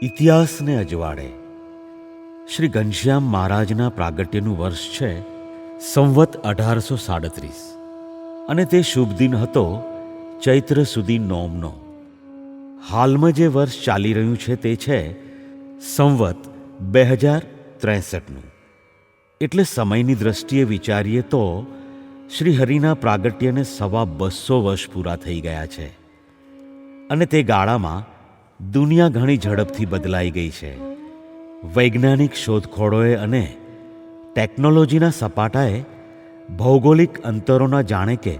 ઇતિહાસને અજવાળે શ્રી ઘનશ્યામ મહારાજના પ્રાગટ્યનું વર્ષ છે સંવત 1837 અને તે શુભ દિન હતો ચૈત્ર સુધી નોમનો. હાલમાં જે વર્ષ ચાલી રહ્યું છે તે છે સંવત 2063નું. એટલે સમયની દ્રષ્ટિએ વિચારીએ તો શ્રી હરિના પ્રાગટ્યને 250 વર્ષ પૂરા થઈ ગયા છે. અને તે ગાળામાં દુનિયા ઘણી ઝડપથી બદલાઈ ગઈ છે. વૈજ્ઞાનિક શોધખોળોએ અને ટેકનોલોજીના સપાટાએ ભૌગોલિક અંતરોના જાણે કે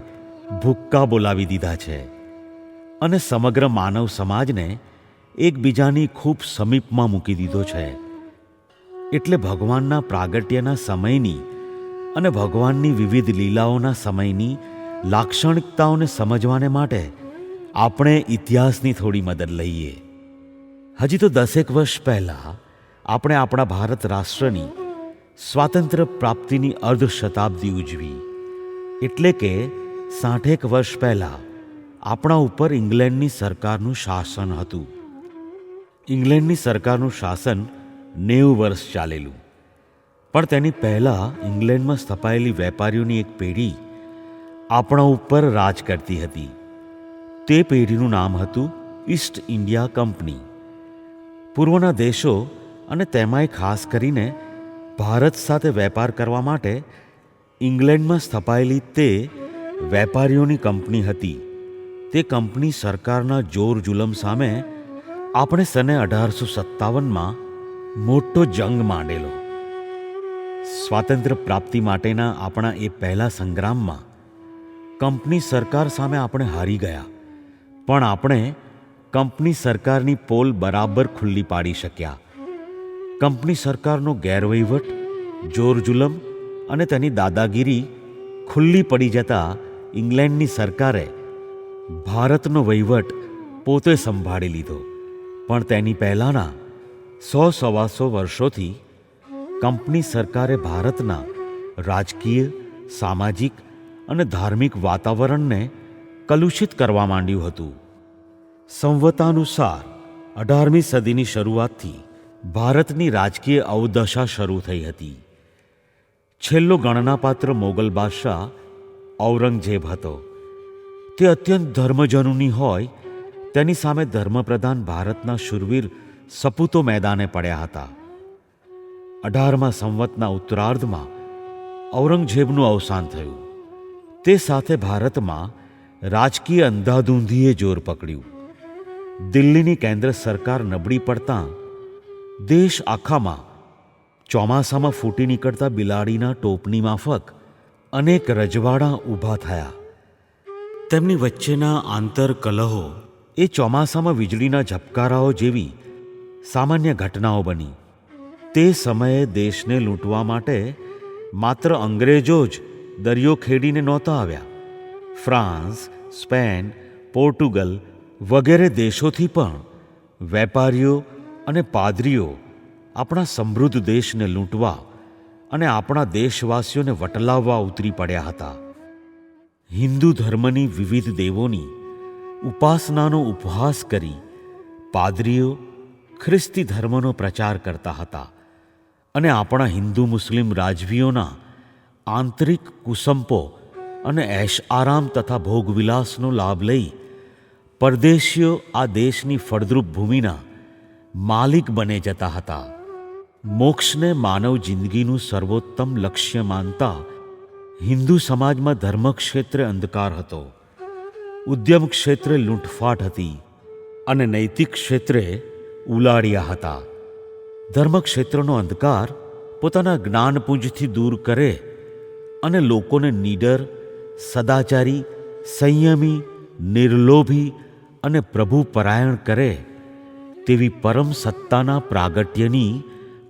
ભૂક્કા બોલાવી દીધા છે અને સમગ્ર માનવ સમાજને એકબીજાની ખૂબ સમીપમાં મૂકી દીધો છે. એટલે ભગવાનના પ્રાગટ્યના સમયની અને ભગવાનની વિવિધ લીલાઓના સમયની લાક્ષણિકતાઓને સમજવાને માટે આપણે ઇતિહાસની થોડી મદદ લઈએ. હજી તો 10 વર્ષ પહેલાં આપણે આપણા ભારત રાષ્ટ્રની સ્વાતંત્ર્ય પ્રાપ્તિની અર્ધ શતાબ્દી ઉજવી. એટલે કે 60 વર્ષ પહેલાં આપણા ઉપર ઇંગ્લેન્ડની સરકારનું શાસન હતું. ઇંગ્લેન્ડની સરકારનું શાસન 90 વર્ષ ચાલેલું. પણ તેની પહેલાં ઇંગ્લેન્ડમાં સ્થપાયેલી વેપારીઓની એક પેઢી આપણા ઉપર રાજ કરતી હતી. તે પેઢીનું નામ હતું ઈસ્ટ ઇન્ડિયા કંપની. પૂર્વના દેશો અને તેમાંય ખાસ કરીને ભારત સાથે વેપાર કરવા માટે ઇંગ્લેન્ડમાં સ્થપાયેલી તે વેપારીઓની કંપની હતી. તે કંપની સરકારના જોર જુલમ સામે આપણે સને 1857માં મોટો જંગ માંડેલો. સ્વાતંત્ર્ય પ્રાપ્તિ માટેના આપણા એ પહેલા સંગ્રામમાં કંપની સરકાર સામે આપણે હારી ગયા. પણ આપણે કંપની સરકારની પોલ બરાબર ખુલ્લી પાડી શક્યા. કંપની સરકારનો ગેરવહીવટ, જોરજુલમ અને તેની દાદાગીરી ખુલ્લી પડી જતાં ઇંગ્લેન્ડની સરકારે ભારતનો વહીવટ પોતે સંભાળી લીધો. પણ તેની પહેલાંના 100-125 વર્ષોથી કંપની સરકારે ભારતના રાજકીય, સામાજિક અને ધાર્મિક વાતાવરણને કલુષિત કરવા માંડ્યું હતું. સંવતાનુસાર 18મી સદીની શરૂઆતથી ભારતની રાજકીય અવદશા શરૂ થઈ હતી. છેલ્લો ગણનાપાત્ર મોગલ બાદશાહ ઔરંગઝેબ હતો. તે અત્યંત ધર્મજનુની હોય તેની સામે ધર્મપ્રધાન ભારતના શૂરવીર સપૂતો મેદાને પડ્યા હતા. 18મા સંવતના ઉત્તરાર્ધમાં ઔરંગઝેબનું અવસાન થયું. તે સાથે ભારતમાં રાજકીય અંધાધૂંધીએ જોર પકડ્યું. દિલ્હીની કેન્દ્ર સરકાર નબળી પડતાં દેશ આખામાં ચોમાસામાં ફૂટી નીકળતા બિલાડીના ટોપની માફક અનેક રજવાડાં ઊભા થયા. તેમની વચ્ચેના આંતરકલહો એ ચોમાસામાં વીજળીના ઝબકારાઓ જેવી સામાન્ય ઘટનાઓ બની. તે સમયે દેશને લૂંટવા માટે માત્ર અંગ્રેજો જ દરિયો ખેડીને નહોતા આવ્યા. ફ્રાન્સ, સ્પેન, પોર્ટુગલ વગેરે દેશોથી પણ વેપારીઓ અને પાદરીઓ આપણા સમૃદ્ધ દેશને લૂંટવા અને આપણા દેશવાસીઓને વટલાવવા ઉતરી પડ્યા હતા. હિન્દુ ધર્મની વિવિધ દેવોની ઉપાસનાનો ઉપહાસ કરી પાદરીઓ ખ્રિસ્તી ધર્મનો પ્રચાર કરતા હતા અને આપણા હિન્દુ મુસ્લિમ રાજવીઓના આંતરિક કુસંપો અને ऐश आराम તથા ભોગવિલાસનો લાભ લઈ પરદેશીઓ આ દેશની ફળદ્રુપ ભૂમિના માલિક બને જતા હતા. મોક્ષને માનવ જિંદગીનું સર્વોત્તમ લક્ષ્ય માનતા હિન્દુ સમાજમાં ધર્મ ક્ષેત્રે અંધકાર હતો, ઉદ્યમ ક્ષેત્રે લૂંટફાટ હતી અને નૈતિક ક્ષેત્રે ઉલાળ્યા હતા. ધર્મ ક્ષેત્રનો અંધકાર પોતાના જ્ઞાનપુંજથી દૂર કરે અને લોકોને નીડર, સદાચારી, સંયમી, નિર્લોભી અને પ્રભુપરાયણ કરે તેવી પરમ સત્તાના પ્રાગટ્યની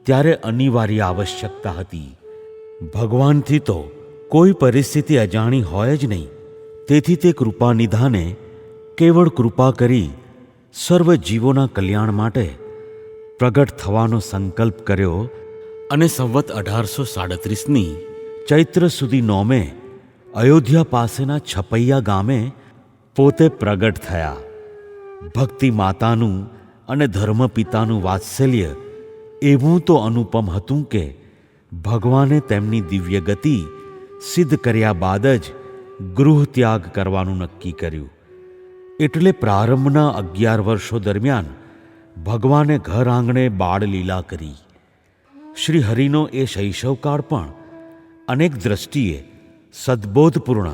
ત્યારે અનિવાર્ય આવશ્યકતા હતી. ભગવાનથી તો કોઈ પરિસ્થિતિ અજાણી હોય જ નહીં. તેથી તે કૃપાનિધાને કેવળ કૃપા કરી સર્વ જીવોના કલ્યાણ માટે પ્રગટ થવાનો સંકલ્પ કર્યો અને સંવત 1837ની ચૈત્ર સુધી નોમે અયોધ્યા પાસેના છપૈયા ગામે પોતે પ્રગટ થયા. ભક્તિ માતાનું અને ધર્મપિતાનું વાત્સલ્ય એવું તો અનુપમ હતું કે ભગવાને તેમની દિવ્ય ગતિ સિદ્ધ કર્યા બાદ જ ગૃહ ત્યાગ કરવાનું નક્કી કર્યું. એટલે પ્રારંભના 11 વર્ષો દરમિયાન ભગવાને ઘર આંગણે બાળલીલા કરી. શ્રી હરિનો એ શૈશવકાળ પણ અનેક દ્રષ્ટિએ સદ્બોધપૂર્ણ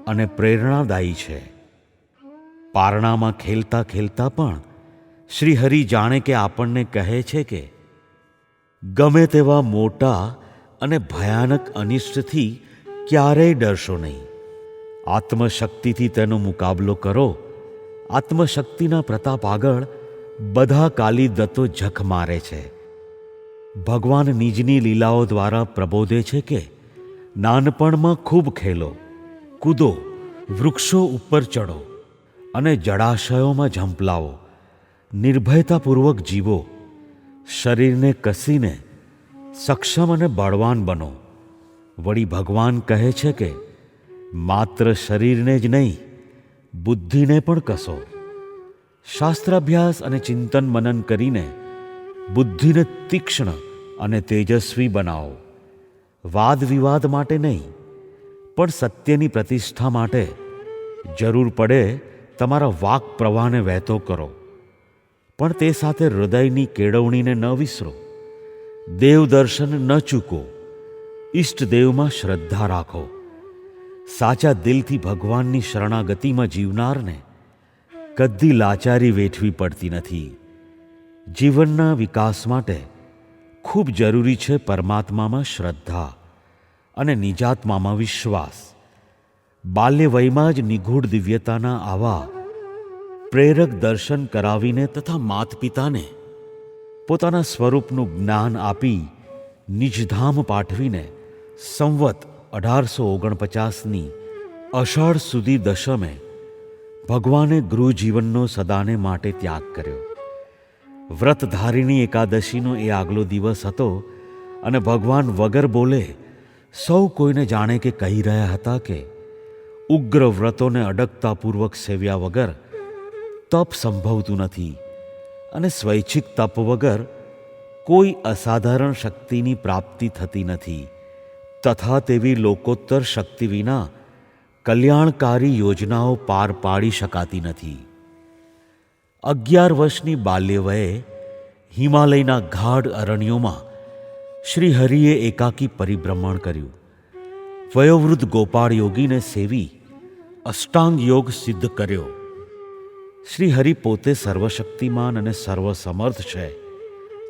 અને પ્રેરણાદાયી છે. પારણામાં ખેલતા ખેલતા પણ શ્રી હરિ જાણે કે આપણને કહે છે કે ગમે તેવા મોટા અને ભયાનક અનિષ્ટથી ક્યારેય ડરશો નહીં. આત્મશક્તિથી તેનો મુકાબલો કરો. આત્મશક્તિના પ્રતાપ આગળ બધા કાલી દત્તો ઝખ મારે છે. ભગવાન નિજની લીલાઓ દ્વારા પ્રબોધે છે કે નાનપણમાં ખૂબ ખેલો, કૂદો, વૃક્ષો ઉપર ચડો અને જળાશયોમાં ઝંપલાવો. નિર્ભયતાપૂર્વક જીવો. શરીરને કસીને સક્ષમ અને બળવાન બનો. વળી ભગવાન કહે છે કે માત્ર શરીરને જ નહીં, બુદ્ધિને પણ કસો. શાસ્ત્રાભ્યાસ અને ચિંતન મનન કરીને બુદ્ધિને તીક્ષ્ણ અને તેજસ્વી બનાવો. વાદ વિવાદ માટે નહીં, પણ સત્યની પ્રતિષ્ઠા માટે જરૂર પડે તમારા વાક પ્રવાહને વહેતો કરો. પણ તે સાથે હૃદયની કેળવણીને ન વિસરો. દેવદર્શન ન ચૂકો. ઈષ્ટદેવમાં શ્રદ્ધા રાખો. સાચા દિલથી ભગવાનની શરણાગતિમાં જીવનારને કદી લાચારી વેઠવી પડતી નથી. જીવનના વિકાસ માટે ખૂબ જરૂરી છે પરમાત્મામાં શ્રદ્ધા અને નિજાત્મામાં વિશ્વાસ. બાલ્ય વયમાં જ નિગૂઢ દિવ્યતાના આવા પ્રેરક દર્શન કરાવીને તથા માત પિતાને પોતાના સ્વરૂપનું જ્ઞાન આપી નિજધામ પાઠવીને સંવત 1849ની અષાઢ સુધી દશમે ભગવાને ગૃહજીવનનો સદાને માટે ત્યાગ કર્યો. વ્રતધારિણી એકાદશીનો એ આગલો દિવસ હતો અને ભગવાન વગર બોલે સૌ કોઈને જાણે કે કહી રહ્યા હતા કે ઉગ્ર વ્રતોને અડગતાપૂર્વક સેવ્યા વગર તપ સંભવતું નથી અને સ્વૈચ્છિક તપ વગર કોઈ અસાધારણ શક્તિની પ્રાપ્તિ થતી નથી તથા તેવી લોકોત્તર શક્તિ વિના કલ્યાણકારી યોજનાઓ પાર પાડી શકાતી નથી. 11 વર્ષની બાલ્ય વયે હિમાલયના ગાઢ અરણ્યોમાં શ્રી હરિએ એકાકી પરિભ્રમણ કર્યું. વયોવૃદ્ધ ગોપાળ યોગીને સેવી અષ્ટાંગ યોગ સિદ્ધ કર્યો. શ્રી હરિ પોતે સર્વશક્તિમાન અને સર્વસમર્થ છે,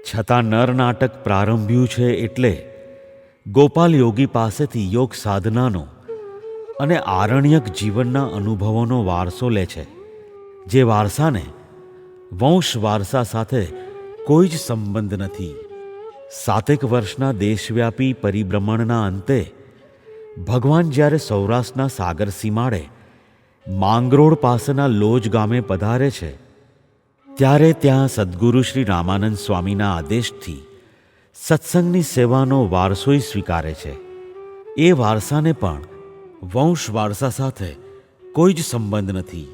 છતાં નરનાટક પ્રારંભ્યું છે એટલે ગોપાલ યોગી પાસેથી યોગ સાધનાનો અને આરણ્યક જીવનના અનુભવોનો વારસો લે છે, જે વારસાને વંશ વારસા સાથે કોઈ જ સંબંધ નથી. 7 વર્ષના દેશવ્યાપી પરિભ્રમણના અંતે ભગવાન જ્યારે સૌરાષ્ટ્રના સાગર સીમાડે માંગરોળ પાસેના લોજ ગામે પધારે છે, ત્યારે ત્યાં સદ્ગુરુ શ્રી રામાનંદ સ્વામીના આદેશથી સત્સંગની સેવાનો વારસોય સ્વીકારે છે. એ વારસાને પણ વંશ વારસા સાથે કોઈ જ સંબંધ નથી.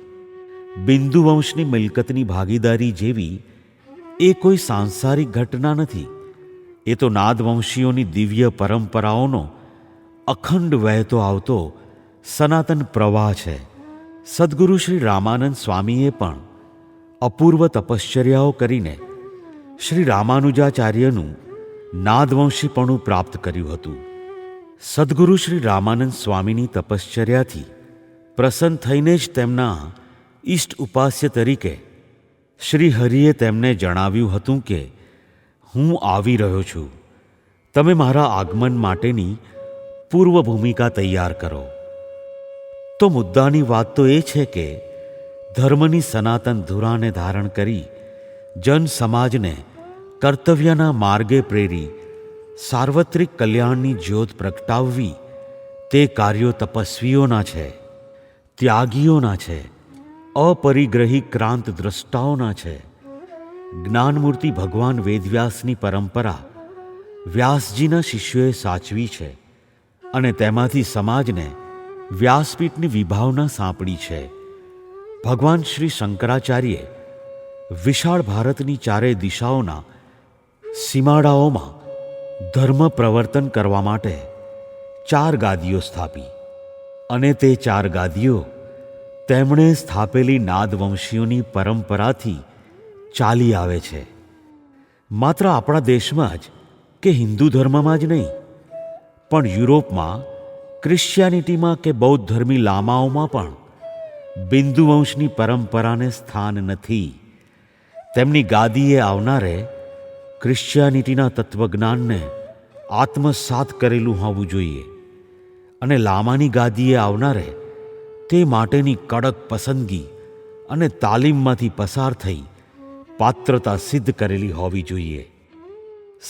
બિંદુ વંશની મિલકતની ભાગીદારી જેવી એ કોઈ સાંસારિક ઘટના નથી. એ તો નાદવંશીઓની દિવ્ય પરંપરાઓનો અખંડ વહેતો આવતો સનાતન પ્રવાહ છે. સદ્ગુરુ શ્રી રામાનંદ સ્વામીએ પણ અપૂર્વ તપશ્ચર્યાઓ કરીને શ્રી રામાનુજાચાર્યનું નાદવંશીપણું પ્રાપ્ત કર્યું હતું. સદ્ગુરુ શ્રી રામાનંદ સ્વામીની તપશ્ચર્યાથી પ્રસન્ન થઈને જ તેમના ઈષ્ટ ઉપાસ્ય તરીકે શ્રી હરિએ તેમને જણાવ્યું હતું કે હું આવી રહ્યો છું, તમે મારા આગમન માટેની પૂર્વ ભૂમિકા તૈયાર કરો. તો મુદ્દાની વાત તો એ છે કે ધર્મની સનાતન ધુરાને ધારણ કરી જન સમાજને કર્તવ્યના માર્ગે પ્રેરી સાર્વત્રિક કલ્યાણની જ્યોત પ્રગટાવવી તે કાર્યો તપસ્વીઓના છે, ત્યાગીઓના છે, અપરિગ્રહી ક્રાંત દ્રષ્ટાઓના છે. જ્ઞાનમૂર્તિ ભગવાન વેદવ્યાસની પરંપરા વ્યાસજીના શિષ્યોએ સાચવી છે અને તેમાંથી સમાજને વ્યાસપીઠની વિભાવના સાંપડી છે. ભગવાન શ્રી શંકરાચાર્યે વિશાળ ભારતની ચારે દિશાઓના સીમાડાઓમાં ધર્મ પ્રવર્તન કરવા માટે 4 ગાદીઓ સ્થાપી, અને તે 4 ગાદીઓ તેમણે સ્થાપેલી નાદવંશીઓની પરંપરાથી ચાલી આવે છે. માત્ર આપણા દેશમાં જ કે હિન્દુ ધર્મમાં જ નહીં, પણ યુરોપમાં, ક્રિશ્ચિયાનિટીમાં કે બૌદ્ધ ધર્મી લામાઓમાં પણ બિંદુ વંશની પરંપરાને સ્થાન નથી. તેમની ગાદીએ આવનારે ક્રિશ્ચિયાનિટીના તત્વજ્ઞાનને આત્મસાત કરેલું હોવું જોઈએ, અને લામાની ગાદીએ આવનારે તે માટેની કડક પસંદગી અને તાલીમમાંથી પસાર થઈ પાત્રતા સિદ્ધ કરેલી હોવી જોઈએ.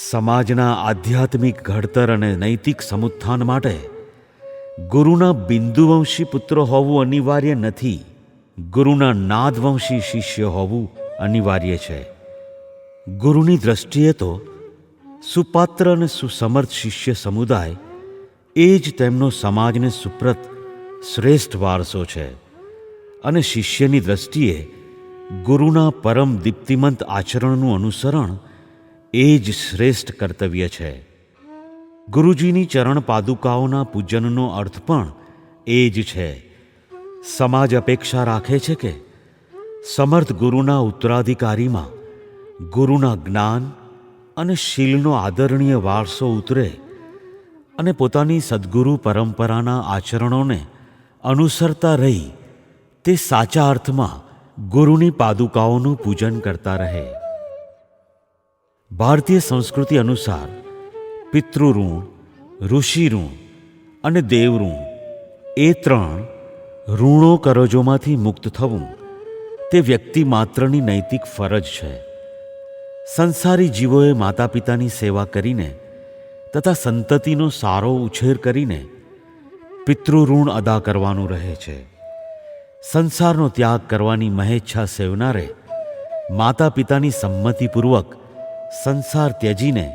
સમાજના આધ્યાત્મિક ઘડતર અને નૈતિક સમુત્થાન માટે ગુરુના બિંદુવંશી પુત્ર હોવું અનિવાર્ય નથી. ગુરુના નાદવંશી શિષ્ય હોવું અનિવાર્ય છે. ગુરુની દ્રષ્ટિએ તો સુપાત્ર અને સુસમર્થ શિષ્ય સમુદાય એ જ તેમનો સમાજને સુપ્રત શ્રેષ્ઠ વારસો છે, અને શિષ્યની દ્રષ્ટિએ ગુરુના પરમ દીપ્તિમંત આચરણનું અનુસરણ એ જ શ્રેષ્ઠ કર્તવ્ય છે. ગુરુજીની ચરણ પાદુકાઓના પૂજનનો અર્થ પણ એ જ છે. સમાજ અપેક્ષા રાખે છે કે સમર્થ ગુરુના ઉત્તરાધિકારીમાં ગુરુના જ્ઞાન અને શીલનો આદરણીય વારસો ઉતરે, અને પોતાની સદ્ગુરુ પરંપરાના આચરણોને અનુસરતા રહી તે સાચા અર્થમાં ગુરુની પાદુકાઓનું પૂજન કરતા રહે. ભારતીય સંસ્કૃતિ અનુસાર પિતૃઋણ, ઋષિઋણ અને દેવઋણ એ 3 ઋણો કરજોમાંથી મુક્ત થવું તે વ્યક્તિ માત્રની નૈતિક ફરજ છે. સંસારી જીવોએ માતા પિતાની સેવા કરીને તથા સંતતિનો સારો ઉછેર કરીને પિતૃઋણ અદા કરવાનું રહે છે. સંસારનો ત્યાગ કરવાની મહેચ્છા સેવનારે માતા પિતાની સંમતિપૂર્વક સંસાર ત્યજીને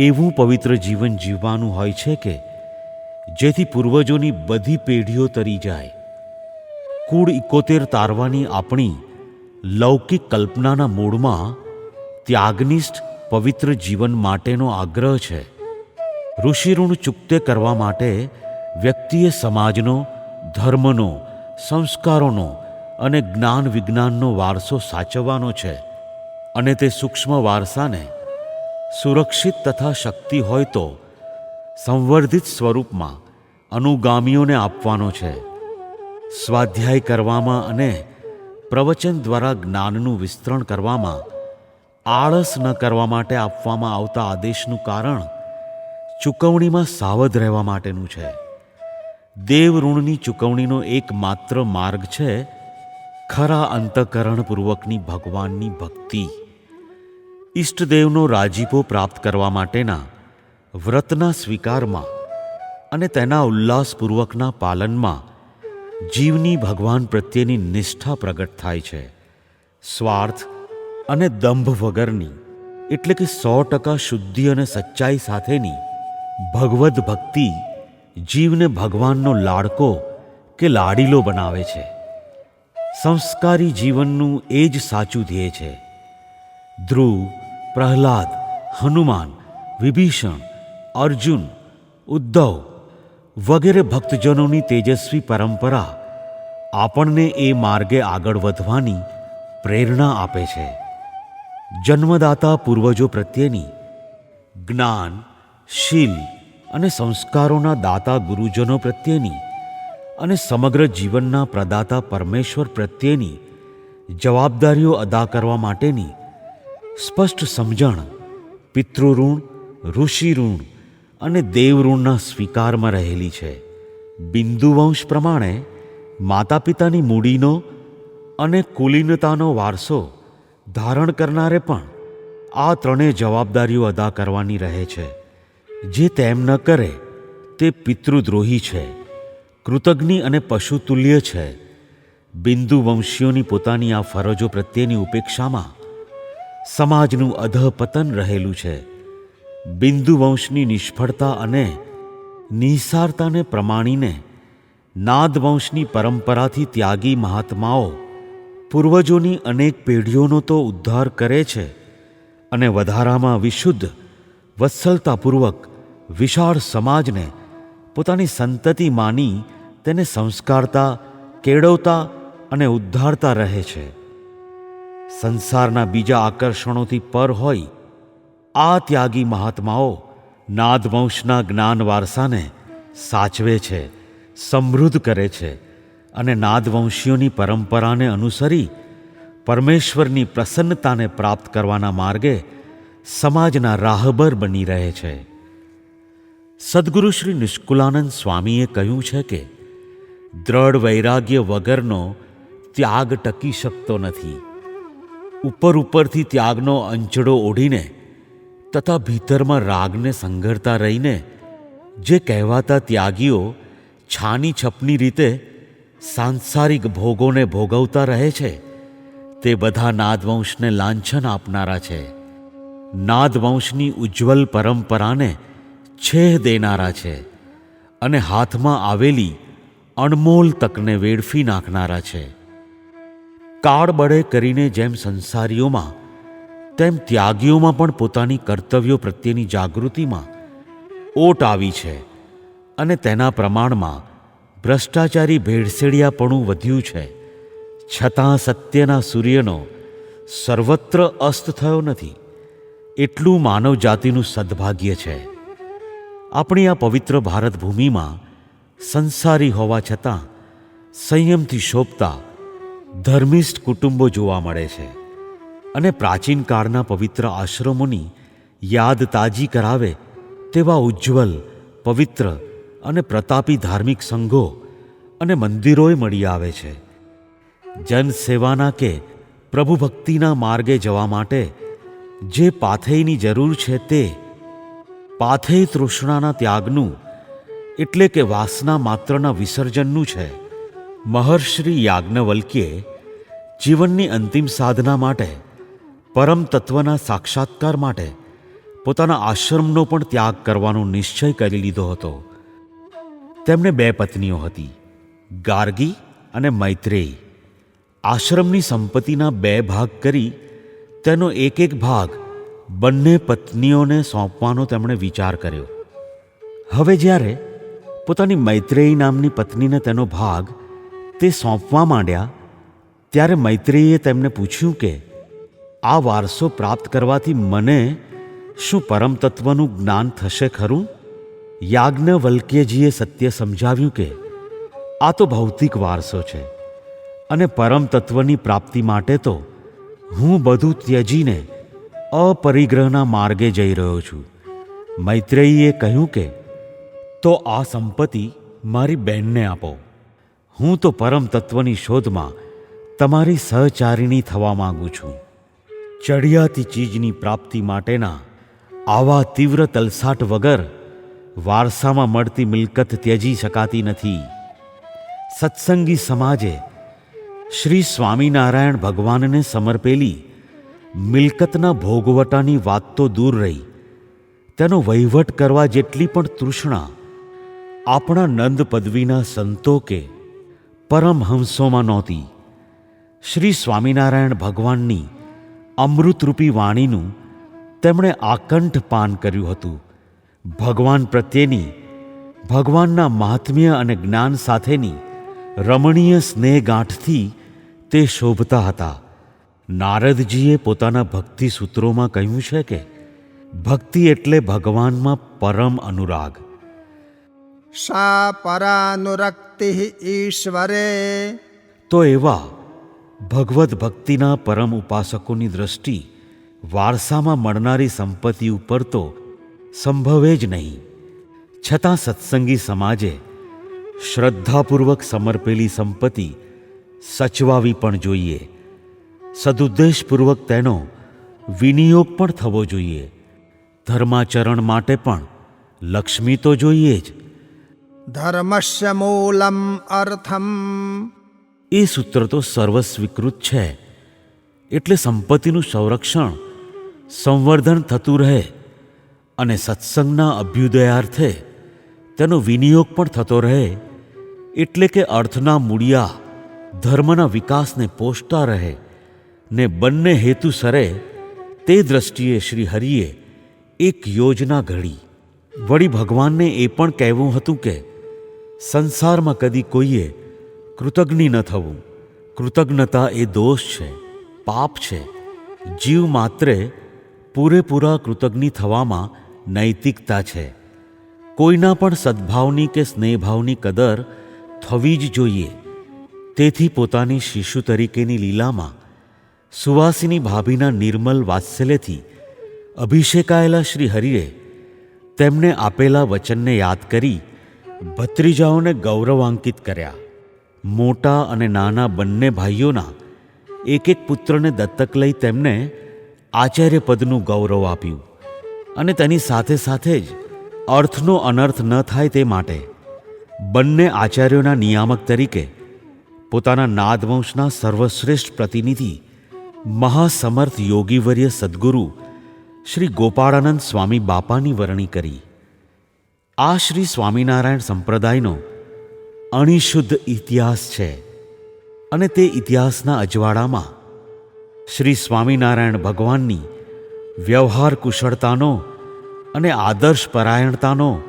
એવું પવિત્ર જીવન જીવવાનું હોય છે કે જેથી પૂર્વજોની બધી પેઢીઓ તરી જાય. કુળ 71 તારવાની આપણી લૌકિક કલ્પનાના મૂળમાં ત્યાગનિષ્ઠ પવિત્ર જીવન માટેનો આગ્રહ છે. ઋષિઋણ ચૂકતે કરવા માટે વ્યક્તિએ સમાજનો, ધર્મનો, સંસ્કારોનો અને જ્ઞાન વિજ્ઞાનનો વારસો સાચવવાનો છે, અને તે સૂક્ષ્મ વારસાને સુરક્ષિત તથા શક્તિ હોય તો સંવર્ધિત સ્વરૂપમાં અનુગામીઓને આપવાનો છે. સ્વાધ્યાય કરવામાં અને પ્રવચન દ્વારા જ્ઞાનનું વિસ્તરણ કરવામાં આળસ ન કરવા માટે આપવામાં આવતા આદેશનું કારણ ચૂકવણીમાં સાવધ રહેવા માટેનું છે. દેવ ઋણની ચૂકવણીનો એકમાત્ર માર્ગ છે ખરા અંતઃકરણપૂર્વકની ભગવાનની ભક્તિ. ઈષ્ટદેવનો રાજીપો પ્રાપ્ત કરવા માટેના વ્રતના સ્વીકારમાં અને તેના ઉલ્લાસપૂર્વકના પાલનમાં જીવની ભગવાન પ્રત્યેની નિષ્ઠા પ્રગટ થાય છે. સ્વાર્થ અને દંભ વગરની, એટલે કે 100% શુદ્ધિ અને સચ્ચાઈ સાથેની ભગવદ્ ભક્તિ જીવને ભગવાનનો લાડકો કે લાડીલો બનાવે છે. સંસ્કારી જીવનનું એ જ સાચું ધ્યેય છે. ધ્રુવ, પ્રહલાદ, હનુમાન, વિભીષણ, અર્જુન, ઉદ્ધવ વગેરે ભક્તજનોની તેજસ્વી પરંપરા આપણને એ માર્ગે આગળ વધવાની પ્રેરણા આપે છે. જન્મદાતા પૂર્વજો પ્રત્યેની, જ્ઞાન, શીલ અને સંસ્કારોના દાતા ગુરુજનો પ્રત્યેની અને સમગ્ર જીવનના પ્રદાતા પરમેશ્વર પ્રત્યેની જવાબદારીઓ અદા કરવા માટેની સ્પષ્ટ સમજણ પિતૃઋણ, ઋષિઋણ અને દેવઋણના સ્વીકારમાં રહેલી છે. બિંદુવંશ પ્રમાણે માતા પિતાની મૂડીનો અને કુલીનતાનો વારસો ધારણ કરનારે પણ આ 3 જવાબદારીઓ અદા કરવાની રહે છે. જે તેમ ન કરે તે પિતૃદ્રોહી છે, કૃતજ્ઞ અને પશુતુલ્ય છે. બિંદુવંશીઓની પોતાની આ ફરજો પ્રત્યેની ઉપેક્ષામાં સમાજનું અધઃપતન રહેલું છે. બિંદુવંશની નિષ્ફળતા અને નિસારતાને પ્રમાણીને નાદવંશની પરંપરાથી ત્યાગી મહાત્માઓ પૂર્વજોની અનેક પેઢીઓનો તો ઉદ્ધાર કરે છે અને વધારામાં વિશુદ્ધ વત્સલતાપૂર્વક વિશાળ સમાજને પોતાની સંતતિ માની તેને સંસ્કારતા, કેળવતા અને ઉદ્ધારતા રહે છે. સંસારના બીજા આકર્ષણોથી પર હોય આ ત્યાગી મહાત્માઓ નાદવંશના જ્ઞાન વારસાને સાચવે છે, સમૃદ્ધ કરે છે અને નાદવંશીઓની પરંપરાને અનુસરી પરમેશ્વરની પ્રસન્નતાને પ્રાપ્ત કરવાના માર્ગે સમાજના રાહબર બની રહે છે. સદ્ગુરુ શ્રી નિષ્કુલાનંદ સ્વામીએ કહ્યું છે કે દ્રઢ વૈરાગ્ય વગરનો ત્યાગ ટકી શકતો નથી. ઉપરથી ત્યાગનો અંચડો ઓઢીને તથા ભીતરમાં રાગને સંઘરતા રહીને જે કહેવાતા ત્યાગીઓ છાની છપની રીતે સાંસારિક ભોગોને ભોગવતા રહે છે તે બધા નાદવંશને લાંછન આપનારા છે, નાદવંશની ઉજ્જવલ પરંપરાને છેહ દેનારા છે અને હાથમાં આવેલી અણમોલ તકને વેડફી નાખનારા છે. કાળબળે કરીને જેમ સંસારીઓમાં તેમ ત્યાગીઓમાં પણ પોતાની કર્તવ્યો પ્રત્યેની જાગૃતિમાં ઓટ આવી છે અને તેના પ્રમાણમાં ભ્રષ્ટાચારી ભેળસેડિયાપણું વધ્યું છે. છતાં સત્યના સૂર્યનો સર્વત્ર અસ્ત થયો નથી એટલું માનવ જાતિનું સદભાગ્ય છે. આપણી આ પવિત્ર ભારત ભૂમિમાં સંસારી હોવા છતાં સંયમથી શોભતા ધર્મિષ્ઠ કુટુંબો જોવા મળે છે અને પ્રાચીન કાળના પવિત્ર આશ્રમોની યાદ તાજી કરાવે તેવા ઉજ્જવલ, પવિત્ર અને પ્રતાપી ધાર્મિક સંઘો અને મંદિરોય મળી આવે છે. જનસેવાના કે પ્રભુ ભક્તિના માર્ગે જવા માટે જે પાથેયની જરૂર છે તે પાથેય તૃષ્ણાના ત્યાગનું એટલે કે વાસના માત્રના વિસર્જનનું છે. મહર્ષિ યાજ્ઞવલ્ક્યે જીવનની અંતિમ સાધના માટે, પરમ તત્વના સાક્ષાત્કાર માટે પોતાના આશ્રમનો પણ ત્યાગ કરવાનો નિશ્ચય કરી લીધો હતો. તેમને 2 પત્નીઓ હતી, ગાર્ગી અને મૈત્રેયી. આશ્રમની સંપત્તિના 2 ભાગ કરી તેનો એક ભાગ બંને પત્નીઓને સોંપવાનો તેમણે વિચાર કર્યો. હવે જ્યારે પોતાની મૈત્રેયી નામની પત્નીને તેનો ભાગ તે સોંપવા માંડ્યા ત્યારે મૈત્રેયીએ તેમને પૂછ્યું કે આ વારસો પ્રાપ્ત કરવાથી મને શું પરમ તત્વનું જ્ઞાન થશે ખરું? યાજ્ઞવલ્ક્યજીએ સત્ય સમજાવ્યું કે આ તો ભૌતિક વારસો છે અને પરમ તત્વની પ્રાપ્તિ માટે તો હું બધું ત્યજીને અપરિગ્રહના માર્ગે જઈ રહ્યો છું. મૈત્રેયીએ કહ્યું કે તો આ સંપત્તિ મારી બહેનને આપો. હું તો પરમ તત્વની શોધમાં તમારી સહચારિણી થવા માંગુ છું. ચડિયાતી ચીજની પ્રાપ્તિ માટેના આવા તીવ્ર તલસાટ વગર વારસામાં મળતી મિલકત ત્યજી શકાતી નથી. સત્સંગી સમાજે શ્રી સ્વામિનારાયણ ભગવાનને સમર્પેલી મિલકતના ભોગવટાની વાત તો દૂર રહી, તેનો વહીવટ કરવા જેટલી પણ તૃષ્ણા આપણા નંદ પદવીના સંતો કે પરમહંસોમાં નહોતી. શ્રી સ્વામિનારાયણ ભગવાનની અમૃતરૂપી વાણીનું તેમણે આકંઠ પાન કર્યું હતું. ભગવાન પ્રત્યેની, ભગવાનના મહાત્મ્ય અને જ્ઞાન સાથેની રમણીય સ્નેહગાંઠથી તે શોભતા હતા. નારદજીએ પોતાના ભક્તિ સૂત્રોમાં કહ્યું છે કે ભક્તિ એટલે ભગવાનમાં પરમ અનુરાગ. સા પરાનુરક્તિ ઈશ્વરે. તો એવા ભગવદ્ ભક્તિના પરમ ઉપાસકોની દ્રષ્ટિ વારસામાં મળનારી સંપત્તિ ઉપર તો સંભવે જ નહીં. છતાં સત્સંગી સમાજે શ્રદ્ધાપૂર્વક સમર્પેલી સંપત્તિ સચવાવી પણ જોઈએ. સદુદ્દેશપૂર્વક તેનો વિનિયોગ પણ થવો જોઈએ. ધર્માચરણ માટે પણ લક્ષ્મી તો જોઈએ જ. ધર્મસ્ય મૂલમ અર્થમ. એ સૂત્ર તો સર્વસ્વીકૃત છે. એટલે સંપત્તિનું સંરક્ષણ, સંવર્ધન થતું રહે અને સત્સંગના અભ્યુદયાર્થે તેનો વિનિયોગ પણ થતો રહે. એટલે કે અર્થના મૂળિયા ધર્મના વિકાસને પોષતા રહે ને બંને હેતુસરે તે દ્રષ્ટિએ શ્રી હરિએ એક યોજના ઘડી. વળી ભગવાનને એ પણ કહેવું હતું કે સંસારમાં કદી કોઈએ કૃતજ્ઞ ન થવું. કૃતજ્ઞતા એ દોષ છે, પાપ છે. જીવ માત્રે પૂરેપૂરા કૃતજ્ઞ થવામાં નૈતિકતા છે. કોઈના પણ સદ્ભાવની કે સ્નેહભાવની કદર થવી જ જોઈએ. તેથી પોતાની શિશુ તરીકેની લીલામાં સુવાસિની ભાભીના નિર્મલ વાત્સલ્યથી અભિષેકાયેલા શ્રી હરિએ તેમને આપેલા વચનને યાદ કરી ભત્રીજાઓને ગૌરવાંકિત કર્યા. મોટા અને નાના બંને ભાઈઓના એક એક પુત્રને દત્તક લઈ તેમને આચાર્ય પદનું ગૌરવ આપ્યું. અને તેની સાથે સાથે જ અર્થનો અનર્થ ન થાય તે માટે બંને આચાર્યોના નિયામક તરીકે પોતાના નાદવંશના સર્વશ્રેષ્ઠ પ્રતિનિધિ મહાસમર્થ યોગીવર્ય સદ્ગુરુ શ્રી ગોપાળાનંદ સ્વામી બાપાની વરણી કરી. આ શ્રી સ્વામિનારાયણ સંપ્રદાયનો અણિશુદ્ધ ઇતિહાસ છે અને તે ઇતિહાસના અજવાળામાં શ્રી સ્વામિનારાયણ ભગવાનની વ્યવહાર કુશળતાનો અને આદર્શ પરાયણતાનો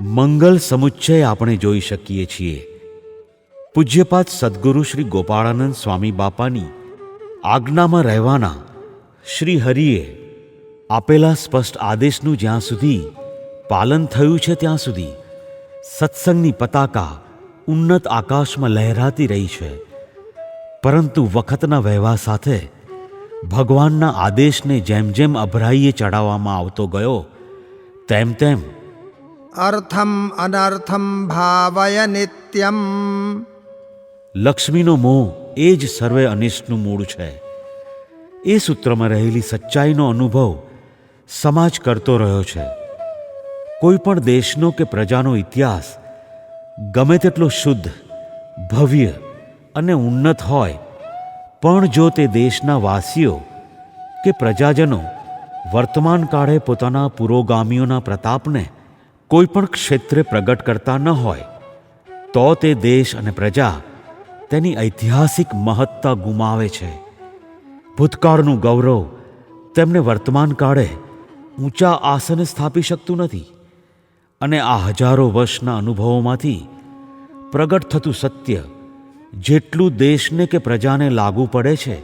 મંગલ સમુચ્ચય આપણે જોઈ શકીએ છીએ. પૂજ્યપાદ સદ્ગુરુ શ્રી ગોપાળાનંદ સ્વામી બાપાની આજ્ઞામાં રહેવાના શ્રી હરિએ આપેલા સ્પષ્ટ આદેશનું જ્યાં સુધી પાલન થયું છે ત્યાં સુધી સત્સંગની પતાકા ઉન્નત આકાશમાં લહેરાતી રહી છે. પરંતુ વખતના વહેવા સાથે ભગવાનના આદેશને જેમ જેમ અભરાઈએ ચડાવવામાં આવતો ગયો તેમ તેમ અર્થમ અનર્થમ ભાવય નિત્યમ. લક્ષ્મીનો મોહ એ જ સર્વે અનિષ્ટનું મૂળ છે. એ સૂત્રમાં રહેલી સચ્ચાઈનો અનુભવ સમાજ કરતો રહ્યો છે. કોઈ પણ દેશનો કે પ્રજાનો ઇતિહાસ ગમે તેટલો શુદ્ધ, ભવ્ય અને ઉન્નત હોય, પણ જો તે દેશના વાસીઓ કે પ્રજાજનો વર્તમાન કાળે પોતાના પુરોગામીઓના પ્રતાપને કોઈ પણ ક્ષેત્રે પ્રગટ કરતા ન હોય તો તે દેશ અને પ્રજા તેની ઐતિહાસિક મહત્તા ગુમાવે છે. ભૂતકાળનું ગૌરવ તેમને વર્તમાન કાળે ઊંચા આસને સ્થાપી શકતું નથી. અને આ હજારો વર્ષના અનુભવોમાંથી પ્રગટ થતું સત્ય જેટલું દેશને કે પ્રજાને લાગુ પડે છે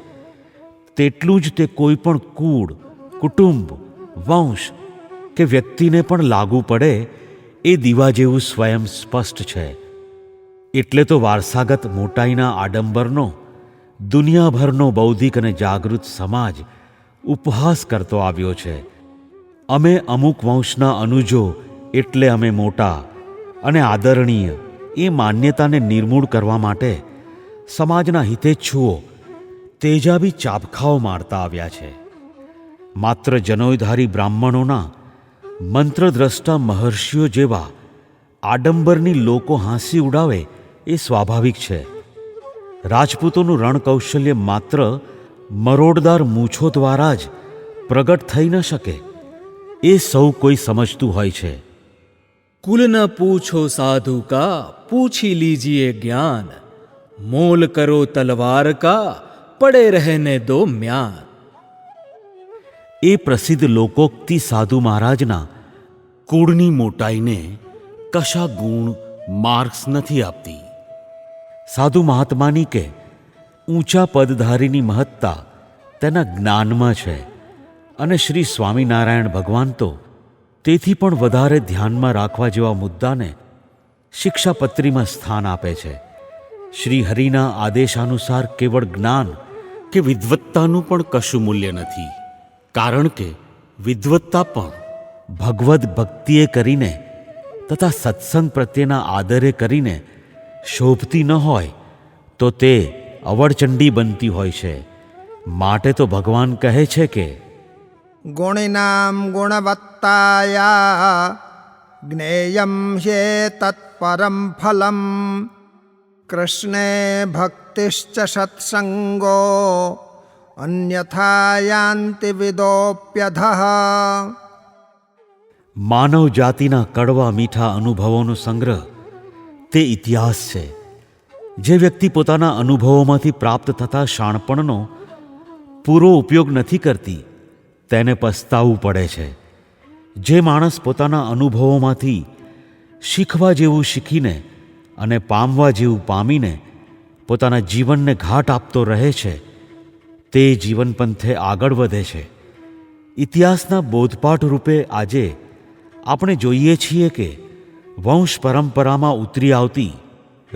તેટલું જ તે કોઈ પણ કુળ, કુટુંબ, વંશ કે વ્યક્તિને પણ લાગુ પડે એ દીવા જેવું સ્વયં સ્પષ્ટ છે. એટલે તો વારસાગત મોટાઈના આડંબરનો દુનિયાભરનો બૌદ્ધિક અને જાગૃત સમાજ ઉપહાસ કરતો આવ્યો છે. અમે અમુક વંશના અનુજો એટલે અમે મોટા અને આદરણીય એ માન્યતાને નિર્મૂળ કરવા માટે સમાજના હિતેચ્છુઓ તેજાબી ચાબખાઓ મારતા આવ્યા છે. માત્ર જનોયધારી બ્રાહ્મણોના મંત્રદ્રષ્ટા મહર્ષિઓ જેવા આડંબરની લોકો હાંસી ઉડાવે એ સ્વાભાવિક છે. રાજપૂતોનું રણકૌશલ્ય માત્ર મરોડદાર મૂછો દ્વારા જ પ્રગટ થઈ ન શકે એ સૌ કોઈ સમજતું હોય છે. कुल न पूछो साधु का पूछी लीजिए ज्ञान, मोल करो तलवार का पड़े रहने दो म्यान. એ પ્રસિદ્ધ લોકોક્તિ સાધુ મહારાજના કુળની મોટાઈને કશા ગુણ માર્ક્સ નથી આપતી. સાધુ મહાત્માની કે ઊંચા પદધારીની મહત્તા તેના જ્ઞાનમાં છે. અને શ્રી સ્વામિનારાયણ ભગવાન તો તેથી પણ વધારે ધ્યાનમાં રાખવા જેવા મુદ્દાને શિક્ષાપત્રીમાં સ્થાન આપે છે. શ્રી હરિના આદેશાનુસાર કેવળ જ્ઞાન કે વિદ્વત્તાનું પણ કશું મૂલ્ય નથી. કારણ કે વિદ્વત્તા પણ ભગવદ્ ભક્તિએ કરીને તથા સત્સંગ પ્રત્યેના આદરે કરીને શોભતી ન હોય તો તે અવળચંડી બનતી હોય છે. માટે તો ભગવાન કહે છે કે ગુણિનામ ગુણવત્તાયા જ્ઞેયમ ह्येतत्परं ફલમ કૃષ્ણે ભક્તિશ્ચ સત્સંગો અન્યથા યાન્તિ વિદોપ્યધઃ. માનવ જાતિના કડવા મીઠા અનુભવોનો સંગ્રહ તે ઇતિહાસ છે જે વ્યક્તિ પોતાના અનુભવોમાંથી પ્રાપ્ત થતા શાણપણનો પૂરો ઉપયોગ નથી કરતી તેને પસ્તાવવું પડે છે. જે માણસ પોતાના અનુભવોમાંથી શીખવા જેવું શીખીને અને પામવા જેવું પામીને પોતાના જીવનને ઘાટ આપતો રહે છે તે જીવન પંથે આગળ વધે છે. ઇતિહાસના બોધપાઠ રૂપે આજે આપણે જોઈએ છીએ કે વંશ પરંપરામાં ઉતરી આવતી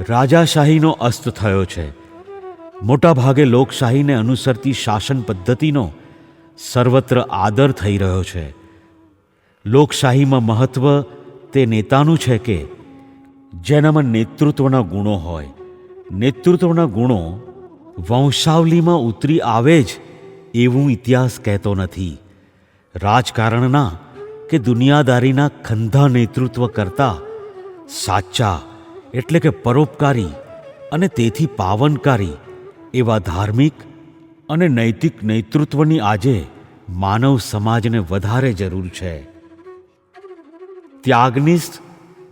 રાજાશાહીનો અસ્ત થયો છે. મોટાભાગે લોકશાહીને અનુસરતી શાસન પદ્ધતિનો સર્વત્ર આદર થઈ રહ્યો છે. લોકશાહીમાં મહત્વ તે નેતાનું છે કે જેનામાં નેતૃત્વના ગુણો હોય. નેતૃત્વના ગુણો વંશાવલીમાં ઉતરી આવે જ એવું ઇતિહાસ કહેતો નથી. રાજકારણના કે દુનિયાદારીના ખંધા નેતૃત્વ કરતા સાચા એટલે કે પરોપકારી અને તેથી પાવનકારી એવા ધાર્મિક અને નૈતિક નેતૃત્વની આજે માનવ સમાજને વધારે જરૂર છે. ત્યાગનિષ્ઠ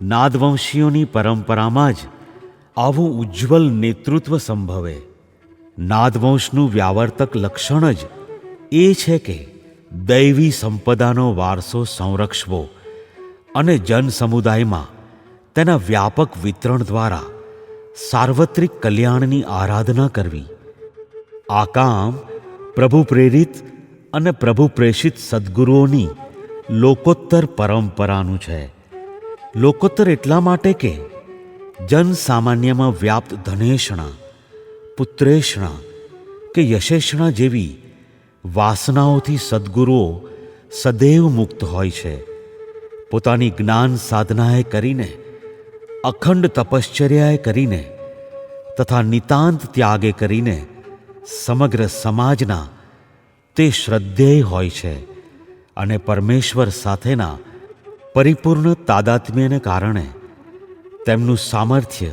નાદવંશીઓની પરંપરામાં જ આવું ઉજ્જવલ નેતૃત્વ સંભવે. નાદવંશનું વ્યાવર્તક લક્ષણ જ એ છે કે દૈવી સંપદાનો વારસો સંરક્ષવો અને જનસમુદાયમાં તેના વ્યાપક વિતરણ દ્વારા સાર્વત્રિક કલ્યાણની આરાધના કરવી. આ કામ પ્રભુ પ્રેરિત અને પ્રભુ પ્રેષિત સદ્ગુરુઓની લોકોત્તર પરંપરાનું છે. લોકોત્તર એટલા માટે કે જનસામાન્યમાં વ્યાપ્ત ધનેષણા, પુત્રેષણા કે યશેષણા જેવી વાસનાઓથી સદ્ગુરુઓ સદૈવ મુક્ત હોય છે. પોતાની જ્ઞાન સાધનાએ કરીને, અખંડ તપશ્ચર્યાએ કરીને તથા નિતાંત ત્યાગે કરીને સમગ્ર સમાજના તે શ્રદ્ધેય હોય છે અને પરમેશ્વર સાથેના પરિપૂર્ણ તાદાત્મ્યને કારણે તેમનું સામર્થ્ય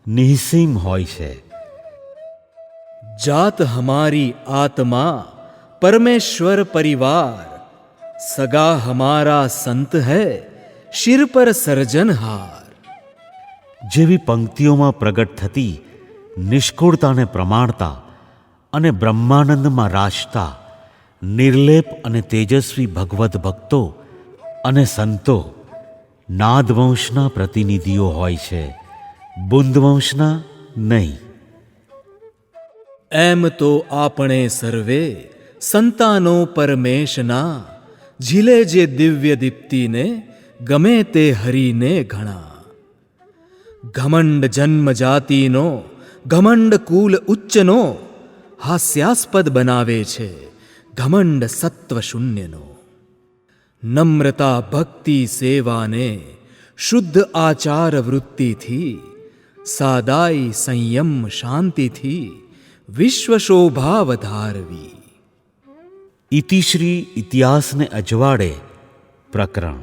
નિઃસીમ હોય છે. जात हमारी आत्मा परमेश्वर परिवार, सगा हमारा संत है शिर पर सर्जनहार. જેવી પંક્તિઓમાં પ્રગટ થતી નિષ્કુળતાને પ્રમાણતા અને બ્રહ્માનંદમાં રાચતા નિર્લેપ અને તેજસ્વી ભગવદ્ ભક્તો અને સંતો નાદવંશના પ્રતિનિધિઓ હોય છે, બુંદવંશના નહીં. એમ તો આપણે સર્વે સંતાનો પરમેશના, ઝીલે જે દિવ્ય દીપ્તિને ગમે તે હરીને ઘણા. ઘમંડ જન્મ જાતિનો, ઘમંડ કુલ ઉચ્ચનો, હાસ્યાસ્પદ બનાવે છે ઘમંડ સત્વ શૂન્યનો. નમ્રતા ભક્તિ સેવાને શુદ્ધ આચાર વૃત્તિથી, સાદાઈ સંયમ શાંતિથી વિશ્વ શોભા વધારવી. ઇતિશ્રી ઇતિહાસને અજવાળે પ્રકરણ